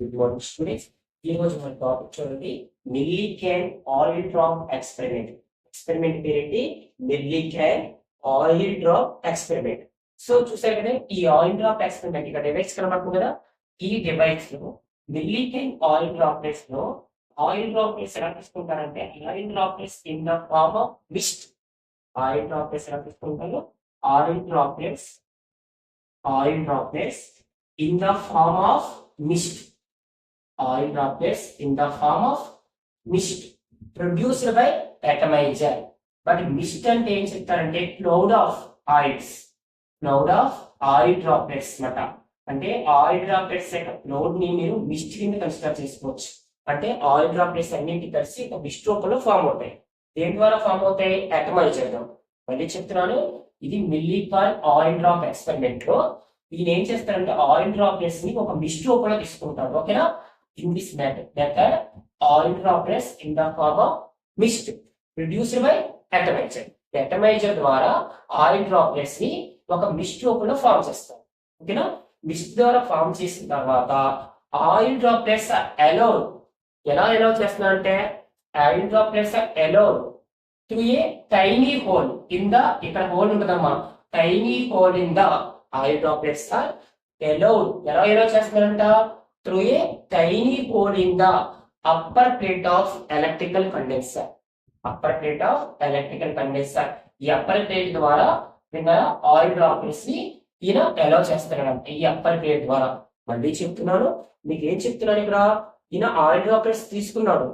Good morning students. ఈ రోజు మన టాపిక్ చూడండి, Millikan oil drop experiment. Experiment పేరేంటి? Millikan oil drop experiment. So చూసారు కదా, ఈ ఆయిల్ డ్రాప్ ఎక్స్పెరిమెంట్ ఇక్కడ డివైస్ కనబడుతుంది కదా. ఈ డివైస్ లో మిల్లీకెన్ ఆయిల్ డ్రాప్లెట్స్ లో ఆయిల్ డ్రాప్లెట్స్ ఎలా తీసుకుంటారంటే, oil droplets in the form of mist. Oil droplets ఎలా తీసుకుంటారు? Oil droplets in the form of mist. Oil droplets in the form of mist produced by atomizer. But mist అంటే ఏం చెప్తారంటే cloud of oils, cloud of oil droplets మాట. అంటే oil droplets యొక్క cloud ని మీరు మిస్ట్ కింద కన్సిడర్ చేసుకోవచ్చు. అంటే ఆయిల్ డ్రాప్లెట్స్ అన్నింటి కలిసి ఒక మిస్ట్ రూపంలో ఫామ్ అవుతాయి. దేని ద్వారా ఫామ్ అవుతాయి? అటమైజర్. మళ్ళీ చెప్తున్నాను, ఇది మిల్లీకెన్ ఆయిల్ డ్రాప్ ఎక్స్పెరిమెంట్ లో ఈయన ఏం చేస్తారంటే ఆయిల్ డ్రాప్లెట్స్ ని ఒక మిస్ట్ రూపంలో తీసుకుంటారు. ఓకేనా? In this method oil droplets in the form of mist produced by atomizer. Atomizer ద్వారా ఆయిల్ డ్రాప్లెట్స్ ని ఒక మిస్ట్ రూపంలో ఫామ్ చేస్తారు. ఓకేనా? మిస్ట్ ద్వారా ఫామ్ చేసిన తర్వాత ఆయిల్ డ్రాప్లెట్స్ అలౌడ్. ఎలా అలౌ చేస్తున్నారంటే oil droplets allowed through a tiny whole in the, ఇక్కడ హోల్ ఉంటుందమ్మా, tiny whole in the oil droplets are allowed. ఎలా allow చేస్తున్నారంట? through a tiny hole in the upper plate of electrical condenser. upper plate of electrical condenser. ఈ upper plate ద్వారా oil droplets ని ఈయన allow చేస్తున్నాడంట. ఈ upper plate ద్వారా. మళ్ళీ చెప్తున్నాను, మీకు ఏం చెప్తున్నాను ఇక్కడ, ఈయన ఆయిల్ డ్రాప్లెట్స్ తీసుకున్నాడు.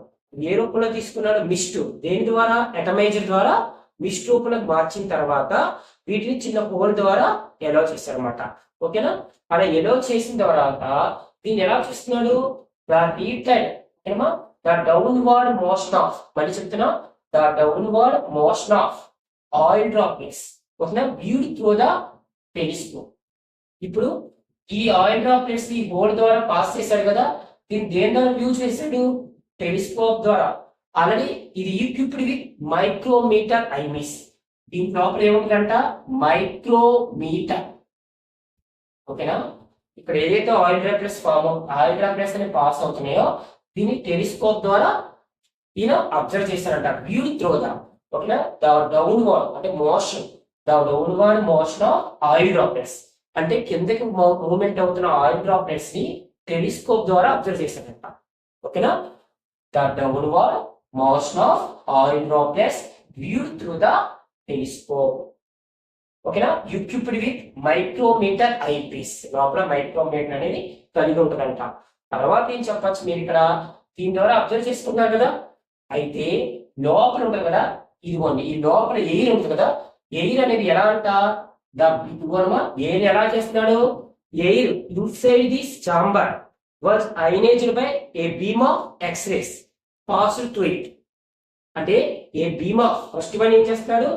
ఏ రూపంలో తీసుకున్నాడు? మిస్ట్. దేని ద్వారా? అటమైజర్ ద్వారా మిస్ట్ రూపంలోకి మార్చిన తర్వాత వీటిని చిన్న హోల్ ద్వారా ఎలో చేశారనమాట. ఓకేనా? అలా ఎలో చేసిన తర్వాత దీన్ని ఎలా చూస్తున్నాడు? ద డౌన్వర్డ్ మోషన్ ఆఫ్, మళ్ళీ చెప్తున్నా, the downward motion of oil droplets. ఓకేనా? Viewed through the telescope. ఇప్పుడు ఈ ఆయిల్ డ్రాప్లెట్స్ ఈ హోల్ ద్వారా పాస్ చేశాడు కదా, దీన్ని దేని ద్వారా వ్యూ చేశాడు? టెలిస్కోప్ ద్వారా. ఆల్రెడీ ఇది ఈక్విప్డ్ విత్ మైక్రోమీటర్ ఐమిస్. దీని లోపల ఏముంటుందంట? మైక్రోమీటర్. ఓకేనా? ఇక్కడ ఏదైతే ఆయిల్ డ్రాప్లెట్స్ ఆయిల్ డ్రాప్లెట్స్ అని పాస్ అవుతున్నాయో దీన్ని టెలిస్కోప్ ద్వారా ఈయన అబ్జర్వ్ చేశారంట. వ్యూ త్రూ ద, ఓకేనా, ద డౌన్వర్డ్ అంటే motion, the downward motion of oil droplets. అంటే కిందకి మూవ్మెంట్ అవుతున్న ఆయిల్ డ్రాప్లెట్స్ ని టెలిస్కోప్ ద్వారా అబ్జర్వ్ చేశారంట. ఓకేనా? The downward motion of oil droplets viewed through the telescope. ఓకేనా? equipped with micrometer eyepiece. లోపల మైక్రోమీటర్ అనేది కలిగి ఉంటుందంట. తర్వాత ఏం చెప్పచ్చు మీరు ఇక్కడ? దీని ద్వారా అబ్జర్వ్ చేసుకున్నారు కదా, అయితే లోపల ఉంటుంది కదా, ఇదిగోండి, ఈ లోపల ఎయిర్ ఉంటుంది కదా, ఎయిర్ అనేది ఎలా అంట? ఎయిర్ ఎలా చేస్తున్నాడు? Air inside this chamber was ionised by a beam of X-race passed through it. అంటే a beam of, first one ఏం చేస్తాడు?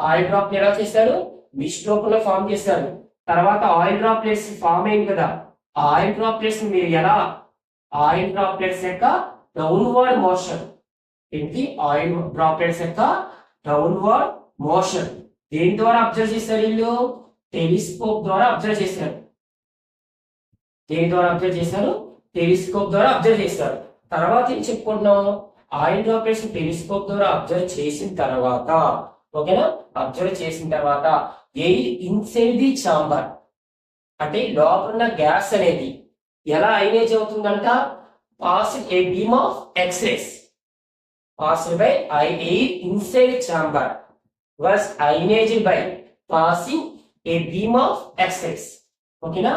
ఆయిల్ డ్రాప్ ఎలా చేస్తాడు? మిస్ట్ రూపంలో ఫామ్ చేస్తాడు. తర్వాత ఆయిల్ డ్రాప్లెట్స్ ఫామ్ అయింది కదా, ఆయిల్ డ్రాప్లెట్స్ మీరు ఎలా, ఆయిల్ డ్రాప్లెట్స్ యొక్క డౌన్వర్డ్ మోషన్ ఏంటి? ఆయిల్ డ్రాప్లెట్స్ యొక్క డౌన్వర్డ్ మోషన్ దేని ద్వారా అబ్జర్వ్ చేస్తారు? వీళ్ళు టెలిస్కోప్ ద్వారా అబ్జర్వ్ చేస్తారు. దేని ద్వారా అబ్జర్వ్ చేస్తారు? టెలిస్కోప్ ద్వారా అబ్జర్వ్ చేస్తారు. తర్వాత ఏం చెప్పుకుంటున్నాం? ఆయిల్ డ్రాప్లెట్స్ టెలిస్కోప్ ద్వారా అబ్జర్వ్ చేసిన తర్వాత, ఓకేనా, అబ్జర్వ్ చేసిన తర్వాత ఎయిర్ ఇన్సైడ్ ది చాంబర్ అంటే లోపల ఉన్న గ్యాస్ అనేది ఎలా అయనైజ్ అవుతుందంట? Passed a beam of X-race. Passed by air inside chamber was ionised by passing a beam of X-race. ఓకేనా?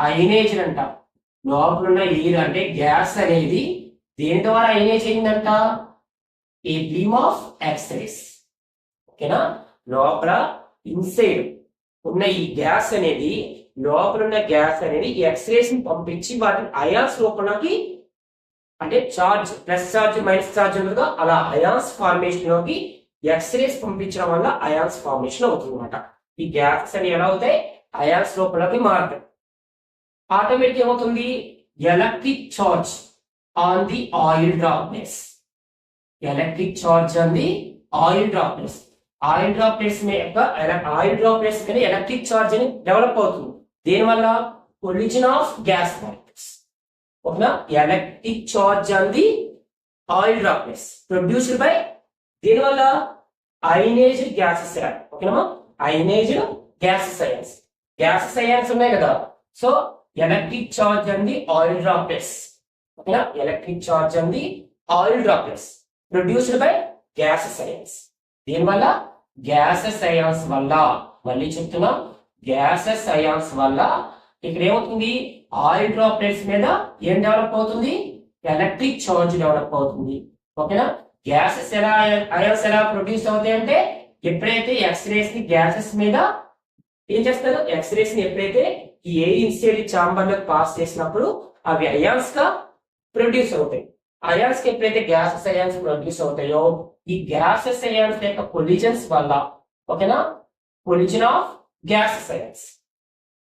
అయనైజ్డ్ అంట. లోపల ఉన్న ఎయిర్ అంటే గ్యాస్ అనేది దేని ద్వారా అయనైజ్ అయిందంట? A beam of X-race. ఓకేనా? లోపల ఇన్సైడ్ ఉన్న ఈ గ్యాస్ అనేది, లోపల ఉన్న గ్యాస్ అనేది ఎక్స్-రేస్ ని పంపించి వాటిని అయాన్స్ రూపంలోకి, అంటే charge plus charge minus charge ఉండగా అలా అయాన్స్ ఫార్మేషన్ లోకి ఎక్స్-రేస్ పంపించడం వల్ల అయాన్స్ ఫార్మేషన్ అవుతుంది అనమాట. ఈ గ్యాసెస్ అని ఎలా అవుతాయి? అయాన్స్ రూపంలోకి మారుతాయి. ఆటోమేటిక్ ఏమవుతుంది? Electric charge on the oil droplets. Electric charge on the oil droplets. Oil droplets में oil droplets में electric charge ने develop అవుతుంది. దేని వల్ల? Collision of gas molecules. ఓకేనా electric charge on the oil droplets produced by దీనివల్ల ionized gases ఓకేనా ionized gases ions ఉన్నాయి కదా so electric charge on the oil droplets ఓకేనా electric charge on the oil droplets produced by gases ions దీనివల్ల gases ions వల్ల మళ్ళీ చెప్తున్నా gases ions వల్ల ఇక్కడ ఏమవుతుంది ఆయిల్ డ్రాప్లెట్స్ మీద ఏం డెవలప్ అవుతుంది ఎలక్ట్రిక్ చార్జ్ డెవలప్ అవుతుంది ఓకేనా గ్యాసెస్ ఎలా అయాన్స్ ఎలా ప్రొడ్యూస్ అవుతాయి అంటే ఎప్పుడైతే ఎక్స్రేస్ ని గ్యాసెస్ మీద ఏం చేస్తారు ఎక్స్రేస్ ని ఎప్పుడైతే ఈ ఎయిర్ ఇన్సైడ్ చాంబర్ లో పాస్ చేసినప్పుడు అవి అయాన్స్ గా ప్రొడ్యూస్ అవుతాయి అయాన్స్ కి ఎప్పుడైతే గ్యాసెస్ అయాన్స్ ప్రొడ్యూస్ అవుతాయో ఈ గ్యాసెస్ అయాన్స్ యొక్క కొలిజన్స్ వల్ల ఓకేనా కొలిజన్ ఆఫ్ గ్యాసెస్ అయాన్స్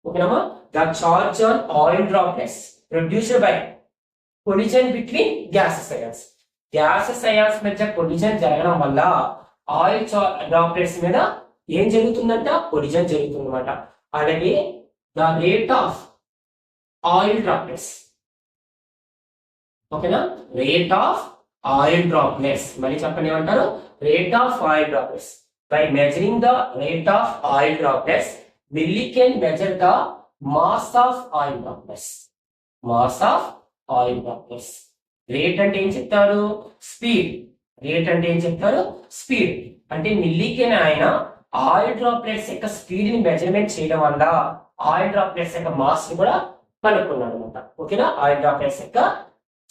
ఓకేనా the charge on oil droplets produced by collision between gases ions మధ్య కొలిజన్ జరగడం వల్ల ఆయిల్ డ్రాప్లెట్స్ మీద ఏం జరుగుతుందంట కొలిజన్ జరుగుతుంది అనమాట అలాగే the rate of oil droplets ఓకేనా రేట్ ఆఫ్ ఆయిల్ డ్రాప్లెట్స్ మళ్ళీ చెప్పండి ఏమంటారు rate of oil droplets by measuring the rate of oil droplets milli can measure the mass of oil droplets rate అంటే ఏం చెప్తారు స్పీడ్ అంటే మిల్లీకెన్ ఆయన ఆయిల్ డ్రాప్లెట్స్ యొక్క స్పీడ్ ని మెజర్మెంట్ చేయడం వల్ల ఆయిల్ డ్రాప్లెట్స్ యొక్క మాస్ ని కూడా కనుక్కున్నాడు అనమాట ఓకేనా ఆయిల్ డ్రాప్లెట్స్ యొక్క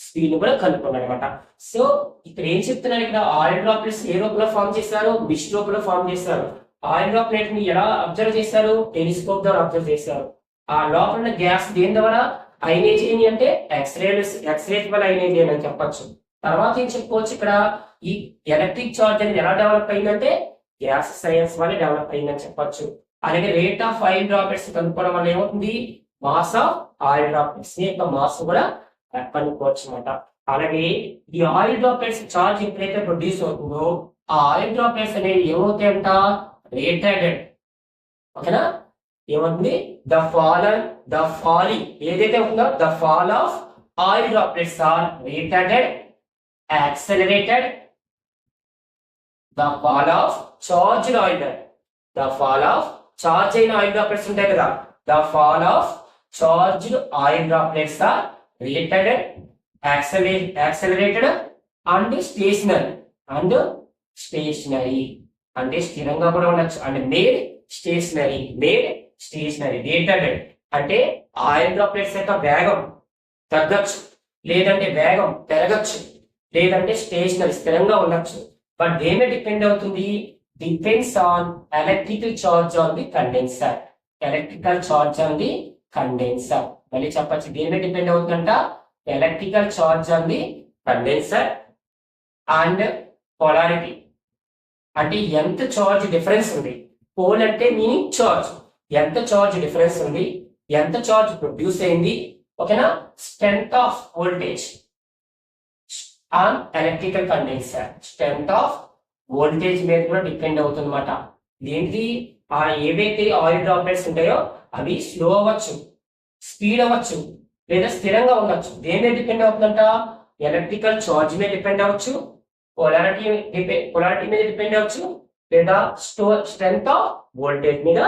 స్పీడ్ ని కూడా కనుక్కున్నాడు అనమాట సో ఇక్కడ ఏం చెప్తున్నారు ఇక్కడ ఆయిల్ డ్రాప్లెట్స్ ఏ రూపంలో ఫామ్ చేస్తారు మిస్ట్ రూపంలో ఫామ్ చేస్తారు ఆయిల్ డ్రాప్లెట్ ని ఎలా అబ్జర్వ్ చేశారు టెలిస్కోప్ ద్వారా అబ్జర్వ్ చేశారు ఆ లోపల ఉన్న గ్యాస్ దేని ద్వారా అయనైజ్ అయింది అంటే ఎక్స్రేస్ వల్ల అయనైజ్ అని చెప్పొచ్చు తర్వాత ఏం చెప్పుకోవచ్చు ఇక్కడ ఈ ఎలక్ట్రిక్ చార్జ్ అనేది ఎలా డెవలప్ అయిందంటే గ్యాసెస్ అయాన్స్ వల్ల డెవలప్ అయిందని చెప్పొచ్చు అలాగే రేట్ ఆఫ్ ఆయిల్ డ్రాప్లెట్స్ కనుక్కోవడం వల్ల ఏమవుతుంది మాస్ ఆఫ్ ఆయిల్ డ్రాప్లెట్స్ యొక్క మాస్ కూడా కనుక్కోవచ్చు అనమాట అలాగే ఈ ఆయిల్ డ్రాప్లెట్స్ చార్జ్ ఎప్పుడైతే ప్రొడ్యూస్ అవుతుందో ఆ ఆయిల్ డ్రాప్లెట్స్ అనేవి ఏమవుతాయంట రేటెడ్ ఓకేనా ఏమవుతుంది ద ఫాలింగ్ ఏదైతే ఉందో the fall of oil droplets are rated accelerated the fall of charged oil charge అయిన ఆయిల్ డ్రాప్లెట్స్ ఉంటాయి కదా the fall of charged oil droplets are rated accelerated and stationary అంటే స్థిరంగా కూడా ఉండొచ్చు అండ్ మేడ్ స్టేషనరీ రేటెడ్ అంటే oil droplets యొక్క వేగం తగ్గచ్చు లేదంటే వేగం పెరగచ్చు లేదంటే స్టేషనరీ స్థిరంగా ఉండొచ్చు బట్ దేని డిపెండ్ అవుతుంది depends on electrical charge on the condenser మళ్ళీ చెప్పచ్చు దేని డిపెండ్ అవుతుందంట electrical charge on the condenser and polarity అంటే ఎంత చార్జ్ డిఫరెన్స్ ఉంది పోల్ అంటే మీనింగ్ చార్జ్ ఎంత చార్జ్ డిఫరెన్స్ ఉంది ఎంత చార్జ్ ప్రొడ్యూస్ అయింది ఓకేనా strength of voltage on electrical condenser strength of voltage మీద కూడా డిపెండ్ అవుతుంది అనమాట ఏంటి ఆ ఏవైతే ఆయిల్ డ్రాప్లెట్స్ ఉంటాయో అవి స్లో అవ్వచ్చు స్పీడ్ అవ్వచ్చు లేదా స్థిరంగా ఉండొచ్చు దేని మీద డిపెండ్ అవుతుందంట ఎలక్ట్రికల్ చార్జ్ మీద డిపెండ్ అవ్వచ్చు పొలారిటీ మీద డిపెండ్ అవ్వచ్చు లేదా స్ట్రెంత్ ఆఫ్ వోల్టేజ్ మీద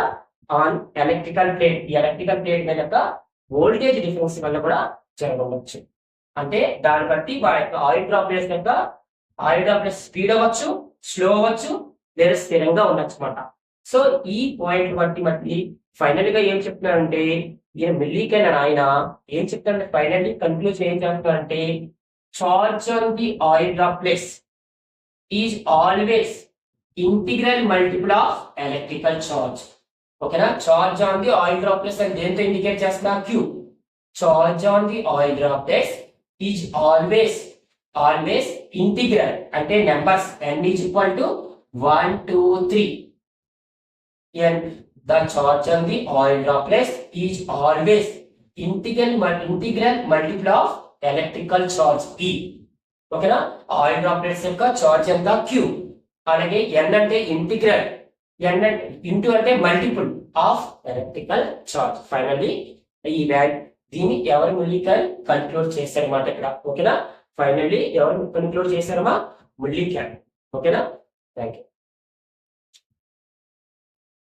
ఆన్ ఎలక్ట్రికల్ ప్లేట్ మీద యొక్క వోల్టేజ్ డిఫరెన్స్ వల్ల కూడా జరగవచ్చు అంటే దాన్ని బట్టి ఆయిల్ డ్రాప్లెట్స్ స్పీడ్ అవ్వచ్చు స్లో అవ్వచ్చు లేదా స్థిరంగా ఉండొచ్చు అనమాట సో ఈ పాయింట్ బట్టి ఫైనల్ గా ఏం చెప్తున్నారంటే ఈయన మిల్లీకెన్ ఆయన ఏం చెప్తారంటే ఫైనల్లీ కన్క్లూజన్ ఏం చెప్తారంటే charge on the oil droplets is always integral multiple of electrical charge ఓకేనా charge on the oil droplets అని దేంతో ఇండికేట్ చేస్తున్నా Q charge on the oil droplets is always integral అంటే numbers n is equal to 1 2 3 and the charge on the oil droplets is always integral multiple of electrical charge E ఓకేనా oil droplets యొక్క charge ఎంత Q అలాగే n అంటే integral into అంటే multiple of electrical charge finally దీన్ని ఎవరు Mulliken conclude చేశారన్నమాట ఇక్కడ. ఓకేనా? ఫైనల్లీ ఎవరు కన్క్లూడ్ చేశారమ్మా? ముల్లికన్. ఓకేనా? Thank you.